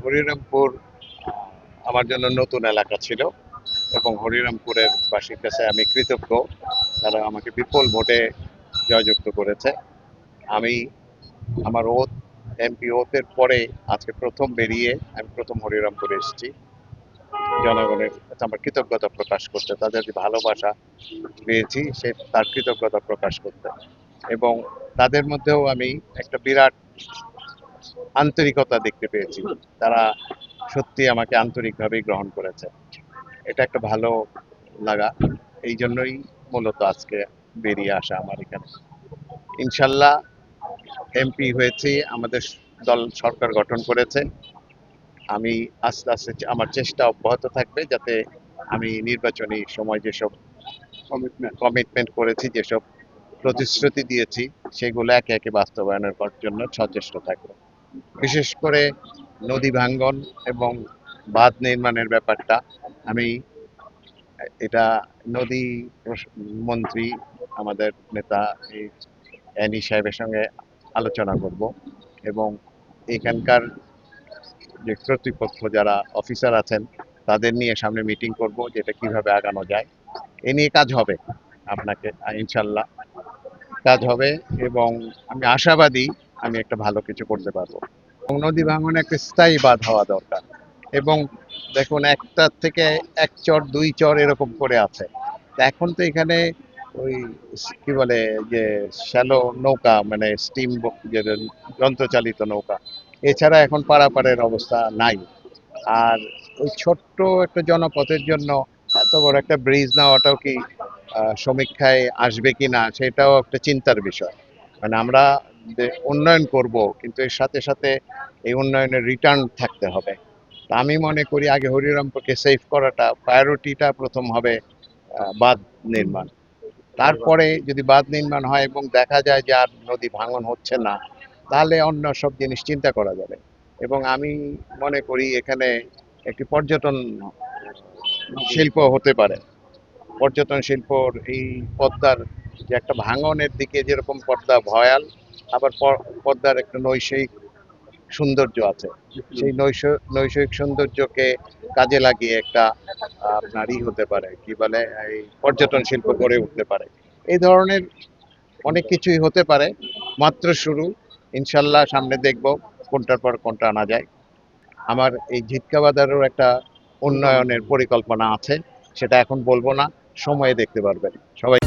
হরিরামপুর আমার জন্য নতুন এলাকা ছিল এবং হরিরামপুরের বাসীর কাছে আমি কৃতজ্ঞ। তারা আমাকে বিপুল ভোটে জয়যুক্ত করেছে। আমি আমার এমপি ওথের পরে আজকে প্রথম বেরিয়ে আমি প্রথম হরিরামপুরে এসেছি জনগণের কাছে আমার কৃতজ্ঞতা প্রকাশ করতে, তাদের যে ভালোবাসা পেয়েছি সে তার কৃতজ্ঞতা প্রকাশ করতে। এবং তাদের মধ্যেও আমি একটা বিরাট আন্তরিকতা দেখতে পেয়েছি। তারা সত্যি আমাকে আন্তরিকভাবেই গ্রহণ করেছে। এটা একটা ভালো লাগা। এই জন্যই মূলত আজকে বেরিয়ে আসা আমার এখানে। ইনশাল্লাহ এমপি হয়েছি, আমাদের দল সরকার গঠন করেছে। আমি আস্তে আস্তে আমার চেষ্টা অব্যাহত থাকবে যাতে আমি নির্বাচনী সময় যেসব কমিটমেন্ট করেছি, যেসব প্রতিশ্রুতি দিয়েছি সেগুলো একে একে বাস্তবায়নের জন্য সচেষ্ট থাকবো। বিশেষ করে নদী ভাঙ্গন এবং বাঁধ নির্মাণের ব্যাপারটা আমি এটা নদী মন্ত্রী আমাদের নেতা এই অ্যানি সাহেবের সঙ্গে আলোচনা করব এবং এখানকার যে কর্তৃপক্ষ যারা অফিসার আছেন তাদের নিয়ে সামনে মিটিং করব যে এটা কিভাবে আগানো যায়। এ নিয়ে কাজ হবে, আপনাকে ইনশাল্লাহ কাজ হবে এবং আমি আশাবাদী আমি একটা ভালো কিছু করতে পারবো। এবং নদী ভাঙনে একটা স্থায়ী বাঁধ হওয়া দরকার। এবং দেখুন একটার থেকে এক চর দুই চর এরকম করে আছে। তা এখন তো এখানে ওই কি বলে যে শ্যালো নৌকা মানে স্টিম যে যন্ত্রচালিত নৌকা এছাড়া এখন পারাপারের অবস্থা নাই। আর ওই ছোট্ট একটা জনপথের জন্য এত বড় একটা ব্রিজ নেওয়াটাও কি সমীক্ষায় আসবে কি না সেটাও একটা চিন্তার বিষয়। মানে আমরা যে উন্নয়ন করব কিন্তু এর সাথে সাথে এই উন্নয়নের রিটার্ন থাকতে হবে। তা আমি মনে করি আগে হরিরামপুরকে সেভ করাটা প্রায়োরিটিটা প্রথম হবে বাঁধ নির্মাণ। তারপরে যদি বাঁধ নির্মাণ হয় এবং দেখা যায় যে আর নদী ভাঙন হচ্ছে না তাহলে অন্য সব জিনিস চিন্তা করা যাবে। এবং আমি মনে করি এখানে একটি পর্যটন শিল্প হতে পারে। পর্যটন শিল্পর এই পদ্মার যে একটা ভাঙনের দিকে যেরকম পদ্মা ভয়াল, আবার পদ্মার একটা নৈসর্গিক সৌন্দর্য আছে। সেই নৈসর্গিক সৌন্দর্যকে কাজে লাগিয়ে একটা আপনারই হতে পারে কি বলে এই পর্যটন শিল্প গড়ে উঠতে পারে। এই ধরনের অনেক কিছুই হতে পারে, মাত্র শুরু। ইনশাল্লাহ সামনে দেখব কোনটার পর কোনটা আনা যায়। আমার এই ঝিটকা বাজারেরও একটা উন্নয়নের পরিকল্পনা আছে, সেটা এখন বলবো না, সময়ে দেখতে পারবেন সবাই।